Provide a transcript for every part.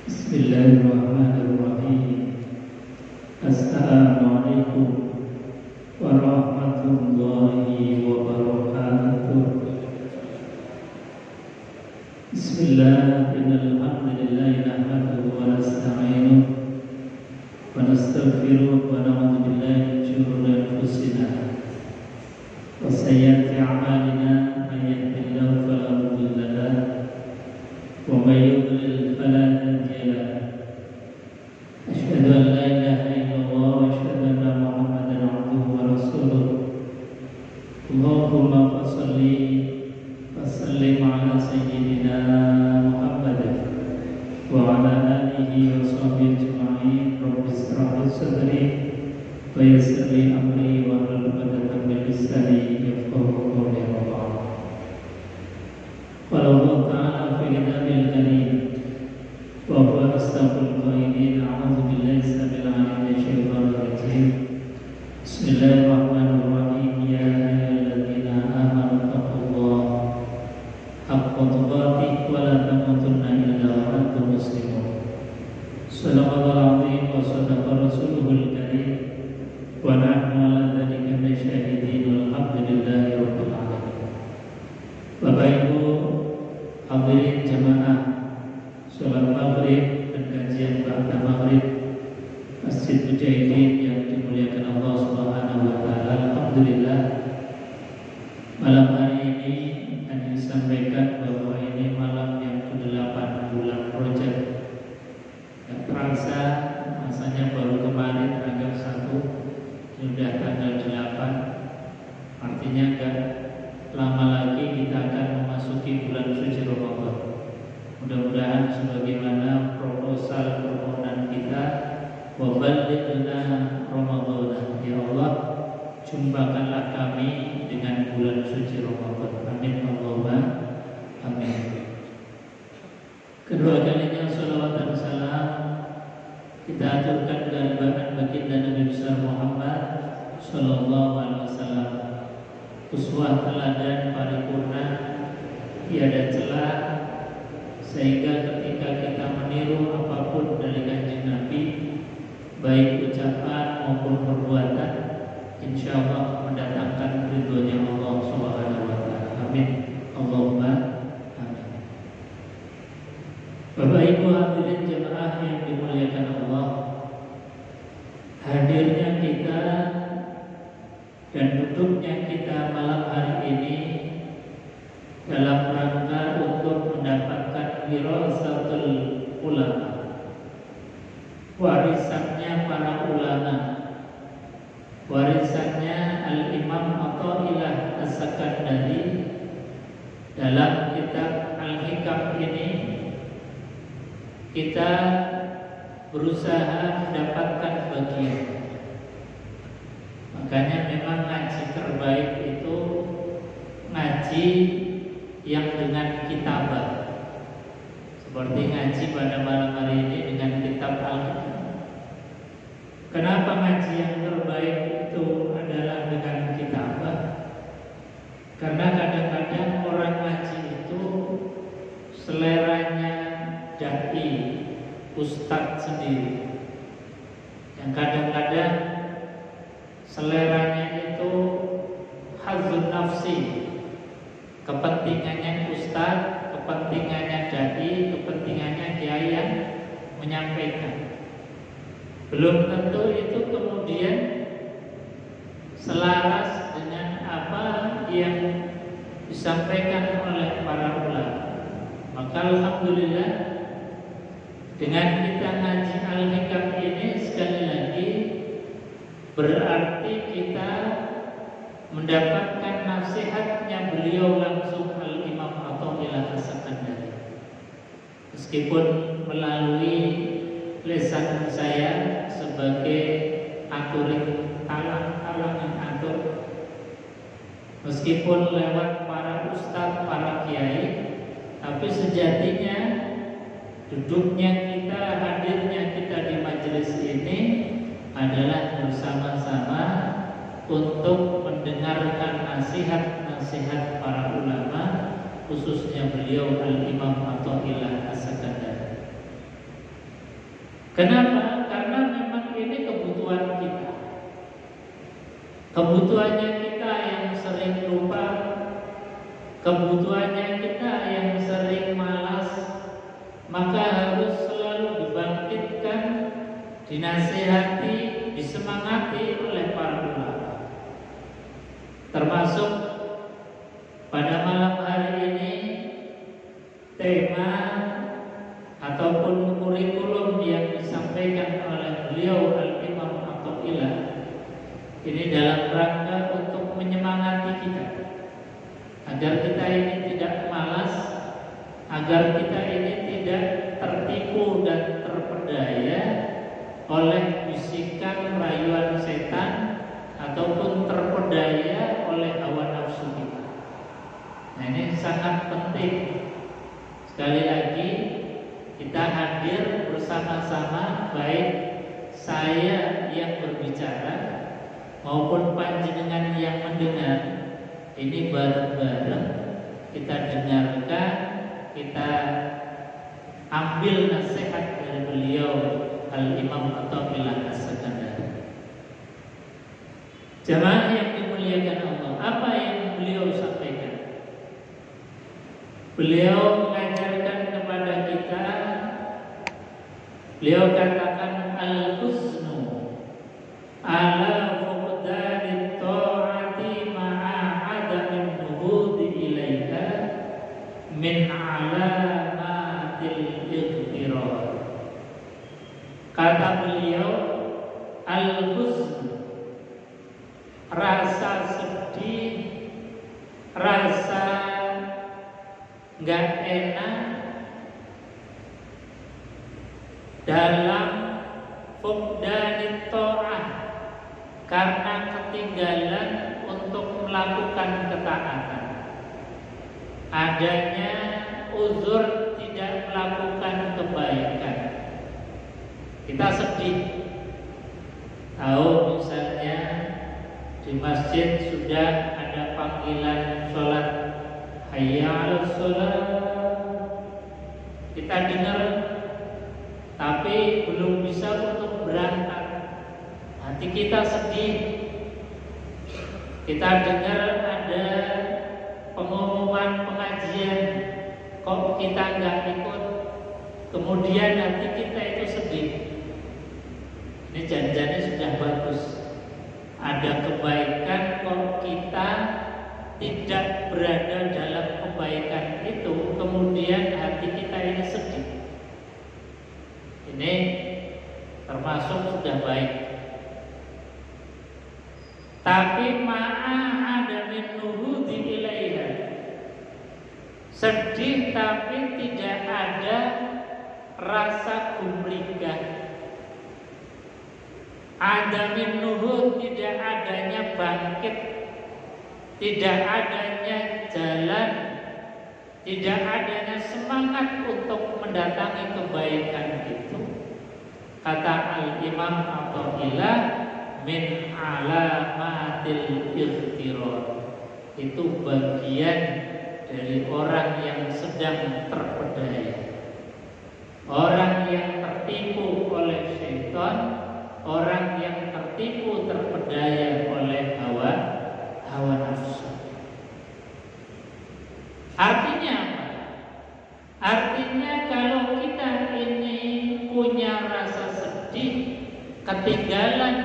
Bismillahirrahmanirrahim. Assalamualaikum warahmatullahi wabarakatuh. Bismillah, innalhamdulillahi nahmaduhu wa nasta'inuhu wa nastaghfiruh wa na'udzu billahi min shururi anfusina wa sayyiati a'malina, may yahdihillahu fala mudilla lahu wa may yudlil fala hadiya lahu. Asyhadu an la ilaha illallah wa asyhadu anna Muhammadan abduhu wa rasuluh. Allahumma shalli wa sallim ala sayyidina Muhammad wa ala alihi wa sahbihi ajma'in. Rabbi ishrah li sadri wa yassir li amri wa hlul 'uqdatam min lisani yafqahu qawli. Qala Allah ta'ala fi kitabil karim wa huwa asdaqul qailin. A'udzu billahi samil 'alim minasyaitonir rajim. Bismillahirrahmanirrahim. Ya ayyuhalladzina amanu taqullaha haqqa tuqatih wa la tamutunna illa wa antum muslimun. Shadaqallahul 'azim wa shadaqa rasuluhul karim wa nahnu 'ala dzalika minasyahidin. Alhamdulillahi rabbil alamin. Bapak Ibu hadirin jamaah salat maghrib dan kajian ba'da maghrib Masjid Mujahidin yang dimuliakan Allah Subhanahu wa taala. Alhamdulillah, malam hari ini akan disampaikan bahwa ini malam yang ke-8 bulan Rajab. Tak terasa masanya baru kemarin tanggal 1 sudah tanggal 8. Artinya enggak lama lagi kita akan memasuki bulan suci Ramadan. Mudah-mudahan sebagaimana proposal permohonan kita, wa ballighna Ramadan, ya Allah, jumpakanlah kami dengan bulan suci Ramadan. Amin Allahumma amin. Kedua kalinya salawat dan salam kita aturkan kehadiran baginda Nabi besar Muhammad sallallahu alaihi wasallam, uswah teladan paripurna, tiada celah, sehingga ketika kita meniru apapun dari kanjeng Nabi, baik ucapan maupun perbuatan, insya Allah mendatangkan ridhonya Allah Subhanahu wa taala. Amin Allahumma amin. Bapak Ibu hadirin jemaah yang dimuliakan Allah, hadirnya kita dan duduknya kita malam hari ini dalam rangka untuk mendapatkan wirasatul ulama, warisannya para ulama, warisannya Al-Imam Atha'illah As-Sakandari. Dalam kitab Al-Hikam ini kita berusaha mendapatkan bagian. Makanya memang ngaji terbaik itu ngaji yang dengan kitabah, seperti ngaji pada malam hari ini dengan kitab Al-Hikam. Kenapa ngaji yang terbaik itu adalah dengan kitabah? Karena kadang-kadang orang ngaji itu seleranya dai, ustadz sendiri, yang kadang-kadang seleranya itu hazun nafsi, kepentingannya ustaz, kepentingannya dai, kepentingannya kiai yang menyampaikan. Belum tentu itu kemudian selaras dengan apa yang disampaikan oleh para ulama. Maka alhamdulillah, dengan kita ngaji Al-Hikam ini sekali lagi berarti kita mendapatkan nasihatnya beliau langsung, Al-Imam Atha'illah As-Sakandari. Meskipun melalui lisan saya sebagai aturin talang-talangan atur, meskipun lewat para ustadz, para kiai, tapi sejatinya duduknya kita, hadirnya kita di majelis ini adalah bersama-sama untuk mendengarkan nasihat-nasihat para ulama, khususnya beliau Al-Imam Atha'illah As-Sakandari. Kenapa? Karena memang ini kebutuhan kita. Kebutuhannya kita yang sering lupa, kebutuhannya kita yang sering malas, maka harus selalu dibangkitkan, dinasihati, disemangati oleh para ulama. Termasuk pada malam hari ini tema ataupun kurikulum yang disampaikan oleh beliau Al-Imam Athaillah ini dalam rangka untuk menyemangati kita agar kita ini tidak malas, agar kita ini tidak tertipu dan terpedaya oleh bisikan rayuan setan ataupun terpedaya oleh hawa nafsu kita. Nah, ini sangat penting. Sekali lagi kita hadir bersama-sama, baik saya yang berbicara maupun panjenengan yang mendengar. Ini bareng-bareng kita dengarkan, kita ambil nasihat dari beliau Al-Imam Athaillah As-Sakandari. Jamaah yang dimuliakan Allah, apa yang beliau sampaikan? Beliau mengajarkan kepada kita, beliau katakan al-husnu ala fuqdani ta'ati ma'a adamin nuhudi ilaiha min alamatil ightirar. Kata beliau, al-husnu, rasa sedih, rasa gak enak dalam fuqdanit ta'ah, karena ketinggalan untuk melakukan ketaatan, adanya uzur tidak melakukan kebaikan. Kita sedih tahu misalnya di masjid sudah ada panggilan sholat, hayya 'alas sholat, kita dengar tapi belum bisa untuk berangkat, hati kita sedih. Kita dengar ada pengumuman pengajian, kok kita nggak ikut, kemudian hati kita itu sedih. Ini janjinya sudah bagus, ada kebaikan, kok kita tidak berada dalam kebaikan itu, kemudian hati kita ini sedih. Ini termasuk sudah baik. Tapi ma'a adamin nuhudi ilaiha, sedih tapi tidak ada rasa gumrigah. Adamin nuhud, tidak adanya bangkit, tidak adanya jalan, tidak adanya semangat untuk mendatangi kebaikan itu. Kata Al-Imam Athaillah, min alamatil ightirar, itu bagian dari orang yang sedang terpedaya, orang yang tertipu oleh syaitan, orang yang tertipu terpedaya oleh hawa nafsu. Artinya apa? Artinya kalau kita ini punya rasa sedih, ketinggalan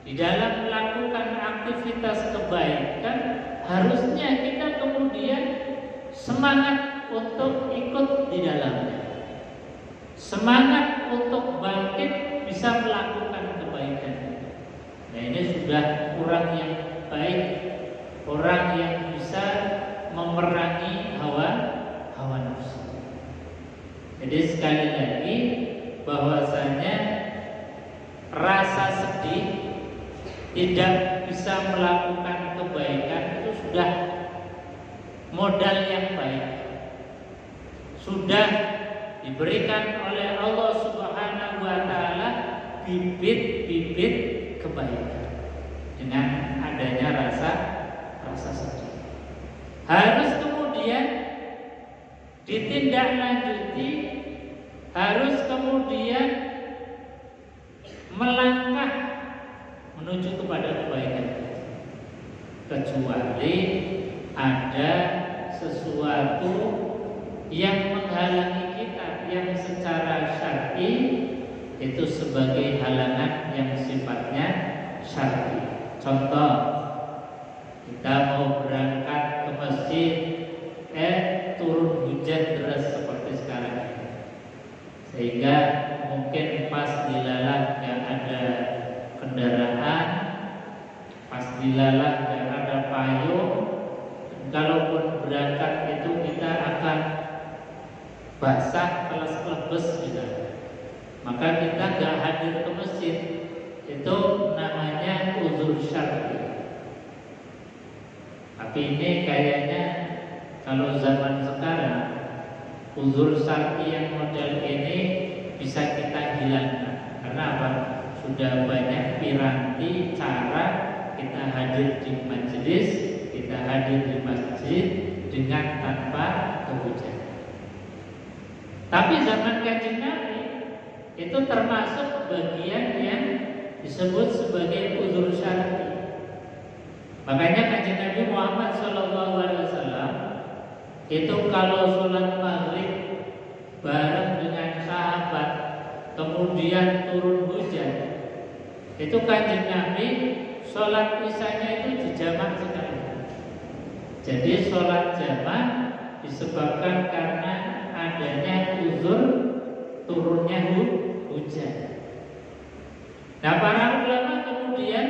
di dalam melakukan aktivitas kebaikan, harusnya kita kemudian semangat untuk ikut di dalamnya, semangat untuk bangkit bisa melakukan kebaikan. Nah, ini sudah orang yang baik, orang yang bisa memerangi hawa nafsu. Jadi sekali lagi bahwasanya rasa sedih, tidak bisa melakukan kebaikan itu sudah modal yang baik, sudah diberikan oleh Allah Subhanahu wa Ta'ala bibit-bibit kebaikan dengan adanya rasa sedih. Harus kemudian ditindaklanjuti harus kemudian melangkah menuju kepada kebaikan, kecuali ada sesuatu yang menghalangi kita, yang secara syar'i itu sebagai halangan yang sifatnya syar'i. Contoh, kita mau berangkat ke masjid, turun hujan deras seperti sekarang ini, sehingga mungkin pas dilalah gak ada kendaraan, pas dilalah gak ada payung. Kalaupun berangkat itu kita akan basah, keles-kelebes gitu. Maka kita gak hadir ke masjid, itu namanya uzur syar'i. Tapi ini kayaknya kalau zaman sekarang uzur syar'i yang model ini bisa kita hilangkan. Karena apa? Sudah banyak piranti cara kita hadir di majelis, kita hadir di masjid dengan tanpa kehujanan. Tapi zaman Kanjeng Nabi itu termasuk bagian yang disebut sebagai uzur syar'i. Makanya Kanjeng Nabi Muhammad SAW itu kalau sholat maghrib bareng dengan sahabat, kemudian turun hujan, itu Kanjeng Nabi sholat isanya itu dijamak sekali. Jadi sholat jamak disebabkan karena adanya uzur turunnya hujan. Nah, para ulama kemudian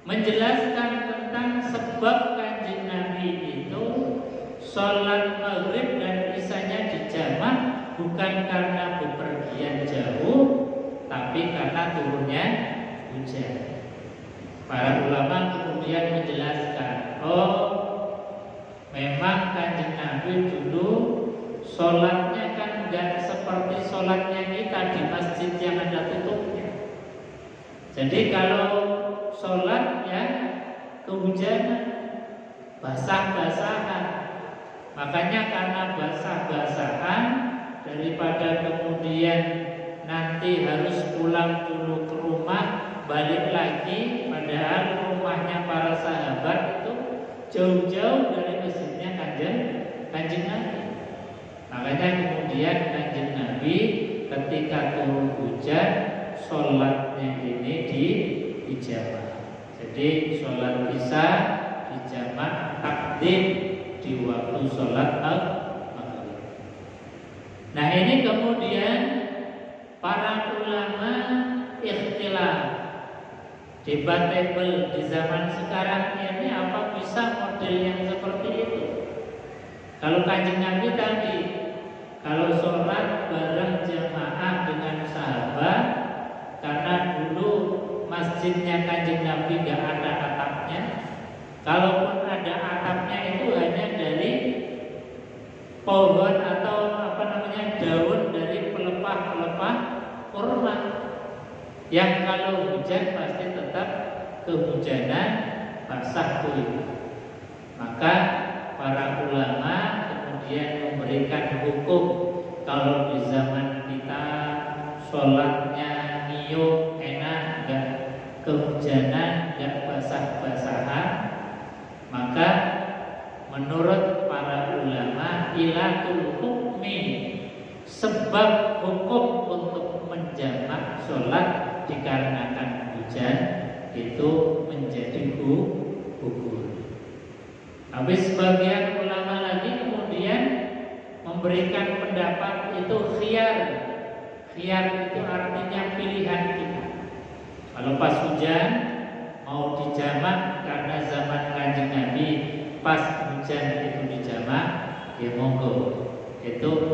menjelaskan tentang sebab Kanjeng Nabi itu sholat maghrib dan isanya dijamak bukan karena bepergian jauh, tapi karena turunnya hujan. Para ulama kemudian menjelaskan, memang Kanjeng Nabi dulu sholatnya kan enggak seperti sholatnya kita di masjid yang ada tutupnya. Jadi kalau sholat ya kehujanan, basah-basahan. Makanya karena basah-basahan, daripada kemudian nanti harus pulang dulu ke rumah, balik lagi, padahal rumahnya para sahabat itu jauh-jauh dari masjidnya Kanjeng Nabi. Makanya kemudian Kanjeng Nabi ketika turun hujan, sholatnya ini dijamak. Jadi sholat isya dijamak takdim di waktu sholat maghrib. Nah, ini kemudian para ulama ikhtilaf, debatable di zaman sekarang ini, apa bisa model yang seperti itu. Kalau Kanjeng Nabi tadi, kalau sholat bareng jamaah dengan sahabat, karena dulu masjidnya Kanjeng Nabi gak ada atapnya, kalaupun ada atapnya itu hanya dari pohon atau daun dari pelepah-pelepah kurma, yang kalau hujan pasti tetap kehujanan, basah kuyup. Maka para ulama kemudian memberikan hukum kalau di zaman kita sholatnya ngiyup enak, gak kehujanan, gak basah-basahan, maka menurut para ulama ilatul hukmi, sebab hukum untuk menjamak sholat dikarenakan hujan itu menjadi gugur. Tapi sebagian ulama lagi kemudian memberikan pendapat itu khiyar. Khiyar itu artinya pilihan kita. Kalau pas hujan mau dijamak karena zaman Kanjeng Nabi pas hujan itu dijamak, ya monggo. Itu